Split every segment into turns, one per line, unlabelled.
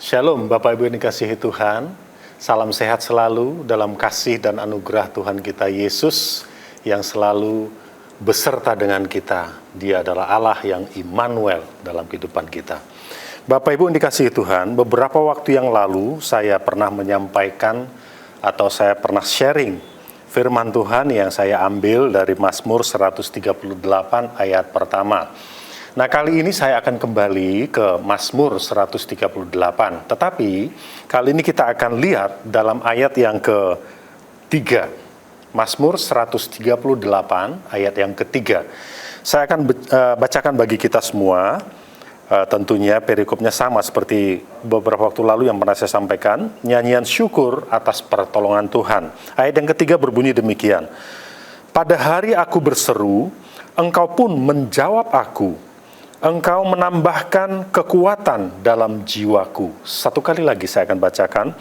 Shalom Bapak Ibu yang dikasihi Tuhan. Salam sehat selalu dalam kasih dan anugerah Tuhan kita Yesus yang selalu beserta dengan kita. Dia adalah Allah yang Immanuel dalam kehidupan kita. Bapak Ibu yang dikasihi Tuhan, beberapa waktu yang lalu saya pernah menyampaikan atau saya pernah sharing firman Tuhan yang saya ambil dari Mazmur 138 ayat pertama. Nah, kali ini saya akan kembali ke Mazmur 138. Tetapi kali ini kita akan lihat dalam ayat yang ketiga. Mazmur 138 ayat yang ketiga. Saya akan bacakan bagi kita semua. Tentunya perikopnya sama seperti beberapa waktu lalu yang pernah saya sampaikan. Nyanyian syukur atas pertolongan Tuhan. Ayat yang ketiga berbunyi demikian. Pada hari aku berseru, Engkau pun menjawab aku. Engkau menambahkan kekuatan dalam jiwaku. Satu kali lagi saya akan bacakan.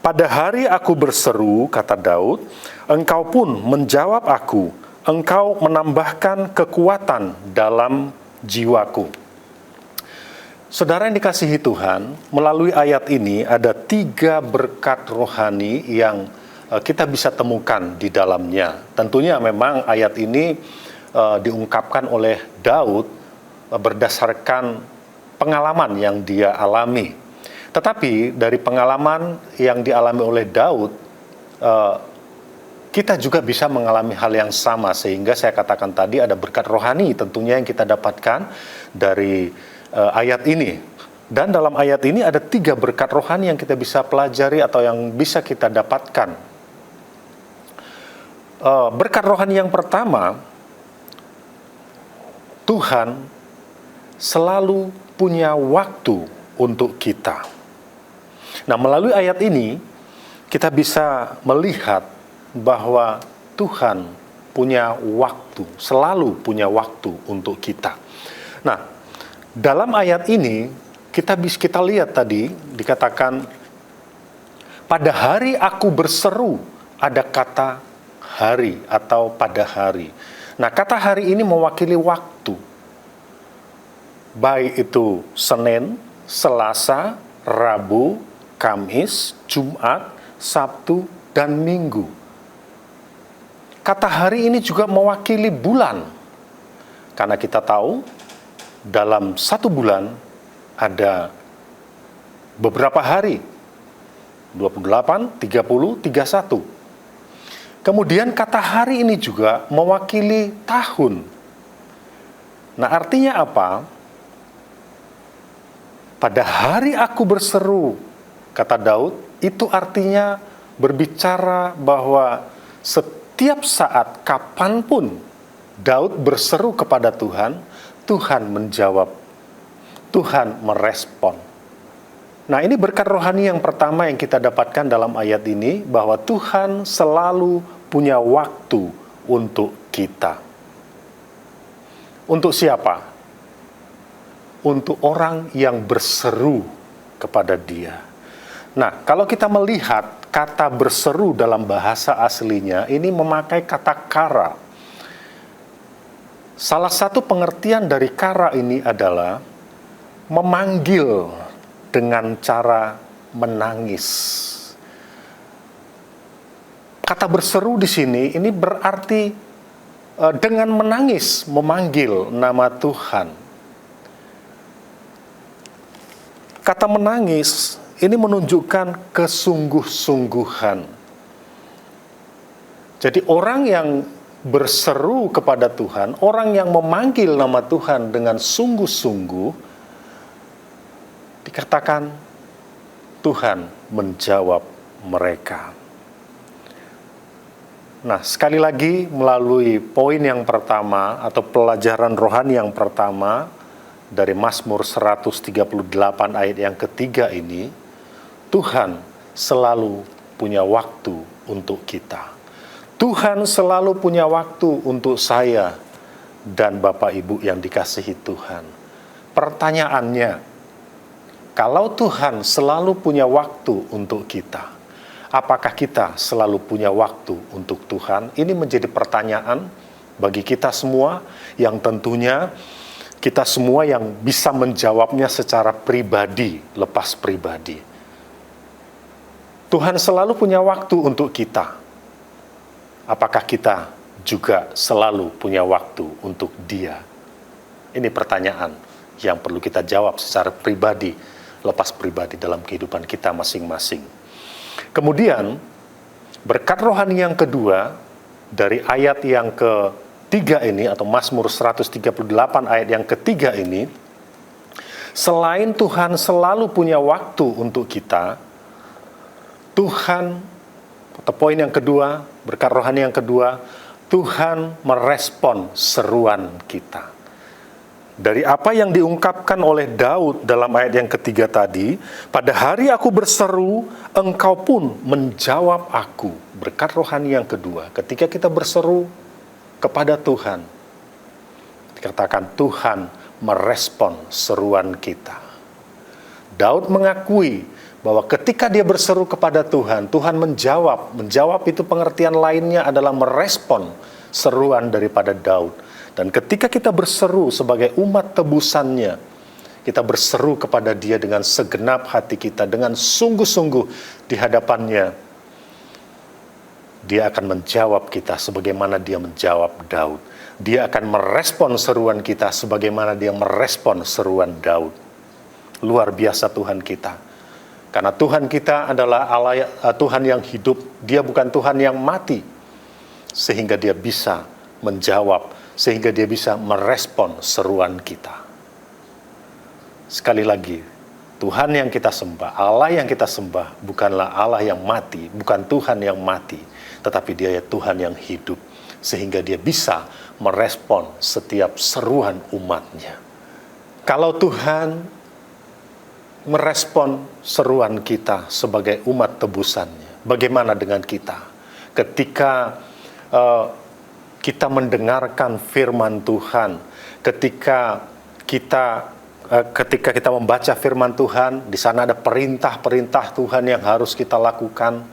Pada hari aku berseru, kata Daud, Engkau pun menjawab aku. Engkau menambahkan kekuatan dalam jiwaku. Saudara yang dikasihi Tuhan, melalui ayat ini ada 3 berkat rohani yang kita bisa temukan di dalamnya. Tentunya memang ayat ini diungkapkan oleh Daud berdasarkan pengalaman yang dia alami. Tetapi dari pengalaman yang dialami oleh Daud, kita juga bisa mengalami hal yang sama. Sehingga saya katakan tadi ada berkat rohani tentunya yang kita dapatkan dari ayat ini. Dan dalam ayat ini ada 3 berkat rohani yang kita bisa pelajari atau yang bisa kita dapatkan. Berkat rohani yang pertama, Tuhan selalu punya waktu untuk kita. Nah, melalui ayat ini kita bisa melihat bahwa Tuhan punya waktu, selalu punya waktu untuk kita. Nah, dalam ayat ini kita lihat tadi dikatakan pada hari aku berseru, ada kata hari atau pada hari. Nah, kata hari ini mewakili waktu. Baik itu Senin, Selasa, Rabu, Kamis, Jumat, Sabtu, dan Minggu. Kata hari ini juga mewakili bulan. Karena kita tahu dalam 1 bulan ada beberapa hari. 28, 30, 31. Kemudian kata hari ini juga mewakili tahun. Nah, artinya apa? Pada hari aku berseru, kata Daud, itu artinya berbicara bahwa setiap saat, kapanpun Daud berseru kepada Tuhan, Tuhan menjawab, Tuhan merespon. Nah, ini berkat rohani yang pertama yang kita dapatkan dalam ayat ini, bahwa Tuhan selalu punya waktu untuk kita. Untuk siapa? Untuk orang yang berseru kepada Dia. Nah, kalau kita melihat kata berseru dalam bahasa aslinya, ini memakai kata kara. Salah satu pengertian dari kara ini adalah memanggil dengan cara menangis. Kata berseru di sini ini berarti dengan menangis, memanggil nama Tuhan. Kata menangis ini menunjukkan kesungguh-sungguhan. Jadi orang yang berseru kepada Tuhan, orang yang memanggil nama Tuhan dengan sungguh-sungguh, dikatakan Tuhan menjawab mereka. Nah, sekali lagi melalui poin yang pertama atau pelajaran rohani yang pertama, dari Mazmur 138 ayat yang ketiga ini, Tuhan selalu punya waktu untuk kita. Tuhan selalu punya waktu untuk saya dan Bapak Ibu yang dikasihi Tuhan. Pertanyaannya, kalau Tuhan selalu punya waktu untuk kita, apakah kita selalu punya waktu untuk Tuhan? Ini menjadi pertanyaan bagi kita semua yang tentunya kita semua yang bisa menjawabnya secara pribadi, lepas pribadi. Tuhan selalu punya waktu untuk kita. Apakah kita juga selalu punya waktu untuk Dia? Ini pertanyaan yang perlu kita jawab secara pribadi, lepas pribadi dalam kehidupan kita masing-masing. Kemudian, berkat rohani yang kedua, dari ayat yang ketiga ini, atau Mazmur 138 ayat yang ketiga ini, selain Tuhan selalu punya waktu untuk kita, Tuhan, atau poin yang kedua, berkat rohani yang kedua, Tuhan merespon seruan kita. Dari apa yang diungkapkan oleh Daud dalam ayat yang ketiga tadi, pada hari aku berseru, engkau pun menjawab aku. Berkat rohani yang kedua, ketika kita berseru kepada Tuhan, dikatakan Tuhan merespon seruan kita. Daud mengakui bahwa ketika dia berseru kepada Tuhan, Tuhan menjawab. Menjawab itu pengertian lainnya adalah merespon seruan daripada Daud. Dan ketika kita berseru sebagai umat tebusannya, kita berseru kepada Dia dengan segenap hati kita, dengan sungguh-sungguh di hadapannya, Dia akan menjawab kita sebagaimana Dia menjawab Daud. Dia akan merespon seruan kita sebagaimana Dia merespon seruan Daud. Luar biasa Tuhan kita. Karena Tuhan kita adalah Allah, Tuhan yang hidup. Dia bukan Tuhan yang mati. Sehingga Dia bisa menjawab, sehingga Dia bisa merespon seruan kita. Sekali lagi, Tuhan yang kita sembah, Allah yang kita sembah, bukanlah Allah yang mati, bukan Tuhan yang mati, tetapi Dia Tuhan yang hidup, sehingga Dia bisa merespon setiap seruan umatnya. Kalau Tuhan merespon seruan kita sebagai umat tebusannya, bagaimana dengan kita? Ketika kita mendengarkan firman Tuhan, ketika kita membaca firman Tuhan, di sana ada perintah-perintah Tuhan yang harus kita lakukan.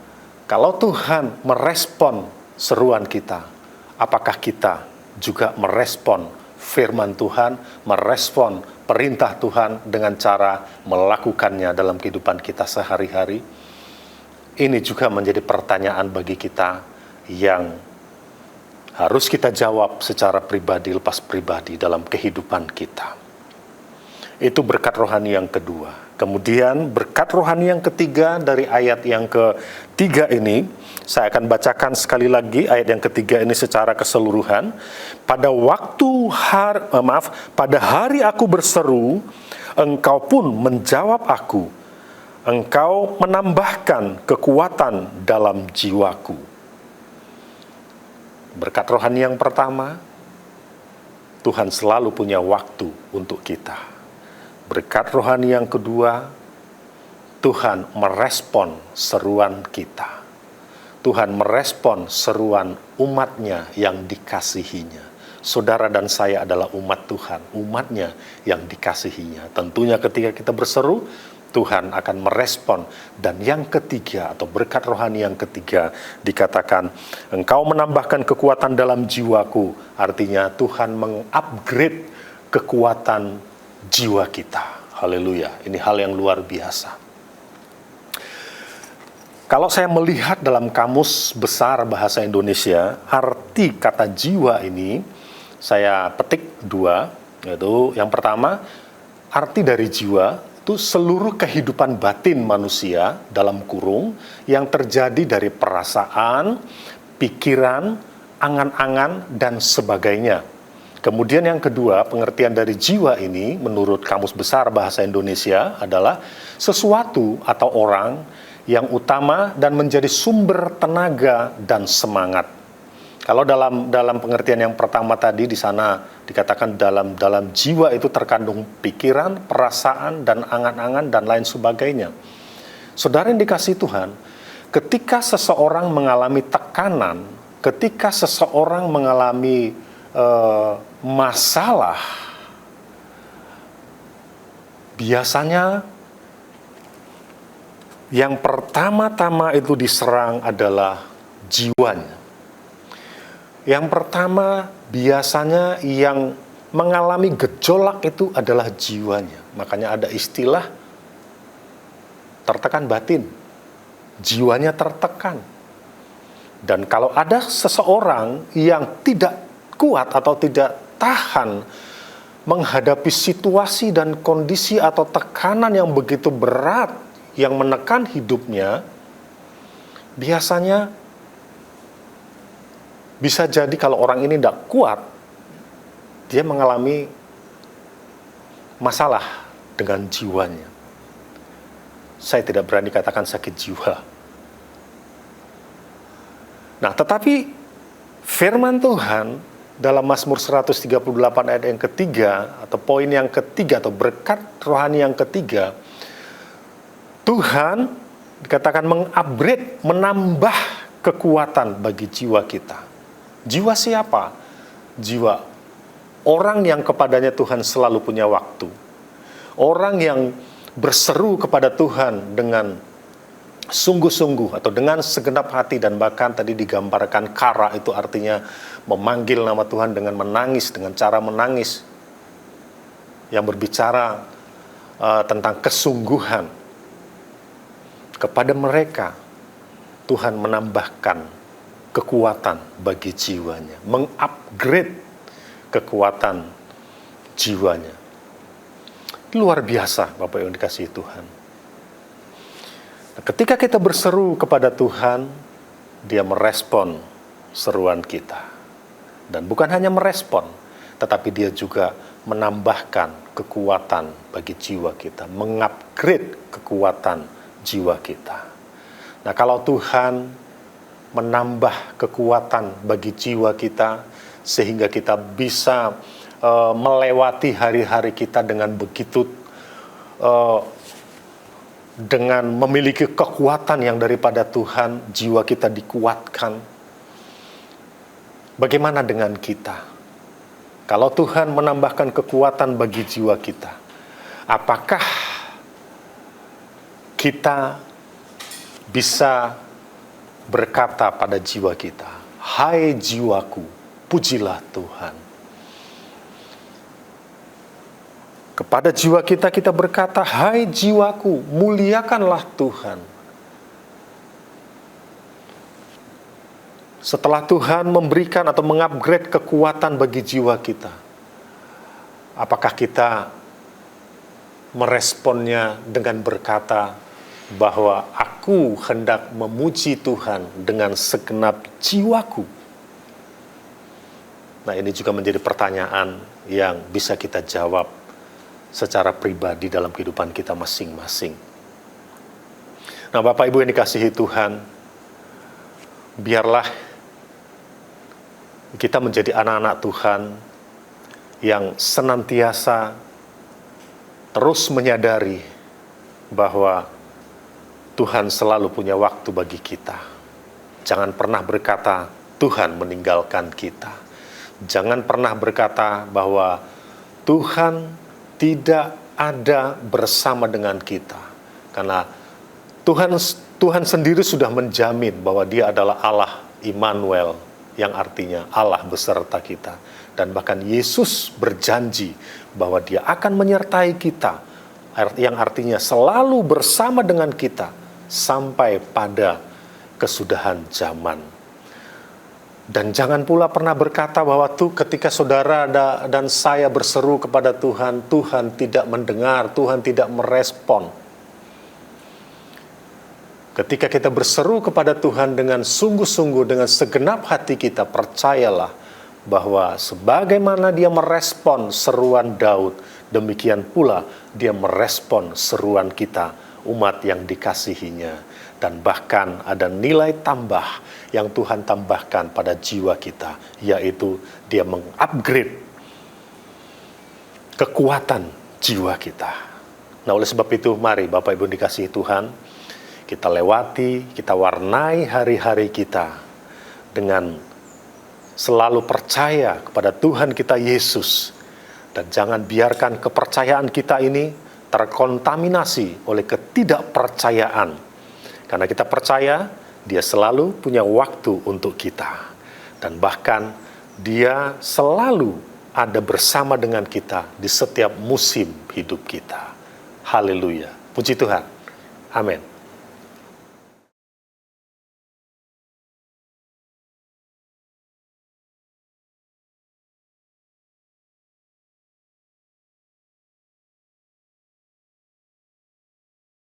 Kalau Tuhan merespon seruan kita, apakah kita juga merespon firman Tuhan, merespon perintah Tuhan dengan cara melakukannya dalam kehidupan kita sehari-hari? Ini juga menjadi pertanyaan bagi kita yang harus kita jawab secara pribadi, lepas pribadi dalam kehidupan kita. Itu berkat rohani yang kedua. Kemudian berkat rohani yang ketiga dari ayat yang ketiga ini, saya akan bacakan sekali lagi ayat yang ketiga ini secara keseluruhan. Pada hari aku berseru, engkau pun menjawab aku. Engkau menambahkan kekuatan dalam jiwaku. Berkat rohani yang pertama, Tuhan selalu punya waktu untuk kita. Berkat rohani yang kedua, Tuhan merespon seruan kita. Tuhan merespon seruan umatnya yang dikasihinya. Saudara dan saya adalah umat Tuhan, umatnya yang dikasihinya. Tentunya ketika kita berseru, Tuhan akan merespon. Dan yang ketiga, atau berkat rohani yang ketiga, dikatakan, engkau menambahkan kekuatan dalam jiwaku. Artinya Tuhan mengupgrade kekuatan jiwa kita. Haleluya, ini hal yang luar biasa. Kalau saya melihat dalam kamus besar bahasa Indonesia, arti kata jiwa ini, saya petik dua, yaitu yang pertama, arti dari jiwa, itu seluruh kehidupan batin manusia dalam kurung yang terjadi dari perasaan, pikiran, angan-angan, dan sebagainya. Kemudian yang kedua, pengertian dari jiwa ini menurut Kamus Besar Bahasa Indonesia adalah sesuatu atau orang yang utama dan menjadi sumber tenaga dan semangat. Kalau dalam pengertian yang pertama tadi, di sana dikatakan dalam jiwa itu terkandung pikiran, perasaan, dan angan-angan, dan lain sebagainya. Saudara yang dikasihi Tuhan, ketika seseorang mengalami tekanan, ketika seseorang mengalami masalah, biasanya yang pertama-tama itu diserang adalah jiwanya. Yang pertama biasanya yang mengalami gejolak itu adalah jiwanya. Makanya ada istilah tertekan batin. Jiwanya tertekan. Dan kalau ada seseorang yang tidak kuat atau tidak tahan menghadapi situasi dan kondisi atau tekanan yang begitu berat yang menekan hidupnya, biasanya bisa jadi kalau orang ini tidak kuat, dia mengalami masalah dengan jiwanya. Saya tidak berani katakan sakit jiwa. Nah, tetapi firman Tuhan dalam Mazmur 138 ayat yang ketiga, atau poin yang ketiga, atau berkat rohani yang ketiga, Tuhan dikatakan mengupgrade, menambah kekuatan bagi jiwa kita. Jiwa siapa? Jiwa orang yang kepadanya Tuhan selalu punya waktu. Orang yang berseru kepada Tuhan dengan sungguh-sungguh atau dengan segenap hati, dan bahkan tadi digambarkan kara itu artinya memanggil nama Tuhan dengan menangis, dengan cara menangis yang berbicara tentang kesungguhan. Kepada mereka Tuhan menambahkan kekuatan bagi jiwanya, mengupgrade kekuatan jiwanya. Luar biasa, Bapak yang dikasihi Tuhan. Nah, ketika kita berseru kepada Tuhan, Dia merespon seruan kita. Dan bukan hanya merespon, tetapi Dia juga menambahkan kekuatan bagi jiwa kita, mengupgrade kekuatan jiwa kita. Nah, kalau Tuhan menambah kekuatan bagi jiwa kita, sehingga kita bisa melewati hari-hari kita dengan begitu, dengan memiliki kekuatan yang daripada Tuhan, jiwa kita dikuatkan. Bagaimana dengan kita? Kalau Tuhan menambahkan kekuatan bagi jiwa kita, apakah kita bisa berkata pada jiwa kita, "Hai jiwaku, pujilah Tuhan." Kepada jiwa kita, kita berkata, "Hai jiwaku, muliakanlah Tuhan." Setelah Tuhan memberikan atau mengupgrade kekuatan bagi jiwa kita, apakah kita meresponnya dengan berkata bahwa aku hendak memuji Tuhan dengan segenap jiwaku? Nah, ini juga menjadi pertanyaan yang bisa kita jawab secara pribadi dalam kehidupan kita masing-masing. Nah, Bapak Ibu yang dikasihi Tuhan, biarlah kita menjadi anak-anak Tuhan yang senantiasa terus menyadari bahwa Tuhan selalu punya waktu bagi kita. Jangan pernah berkata, Tuhan meninggalkan kita. Jangan pernah berkata bahwa Tuhan tidak ada bersama dengan kita. Karena Tuhan sendiri sudah menjamin bahwa Dia adalah Allah Immanuel, yang artinya Allah beserta kita. Dan bahkan Yesus berjanji bahwa Dia akan menyertai kita, yang artinya selalu bersama dengan kita sampai pada kesudahan zaman. Dan jangan pula pernah berkata bahwa ketika saudara dan saya berseru kepada Tuhan, Tuhan tidak mendengar, Tuhan tidak merespon. Ketika kita berseru kepada Tuhan dengan sungguh-sungguh, dengan segenap hati kita, percayalah bahwa sebagaimana Dia merespon seruan Daud, demikian pula Dia merespon seruan kita, umat yang dikasihinya. Dan bahkan ada nilai tambah yang Tuhan tambahkan pada jiwa kita, yaitu Dia mengupgrade kekuatan jiwa kita. Nah, oleh sebab itu, mari Bapak Ibu dikasihi Tuhan, kita lewati, kita warnai hari-hari kita dengan selalu percaya kepada Tuhan kita Yesus. Dan jangan biarkan kepercayaan kita ini terkontaminasi oleh ketidakpercayaan. Karena kita percaya Dia selalu punya waktu untuk kita. Dan bahkan Dia selalu ada bersama dengan kita di setiap musim hidup kita. Haleluya. Puji Tuhan. Amin.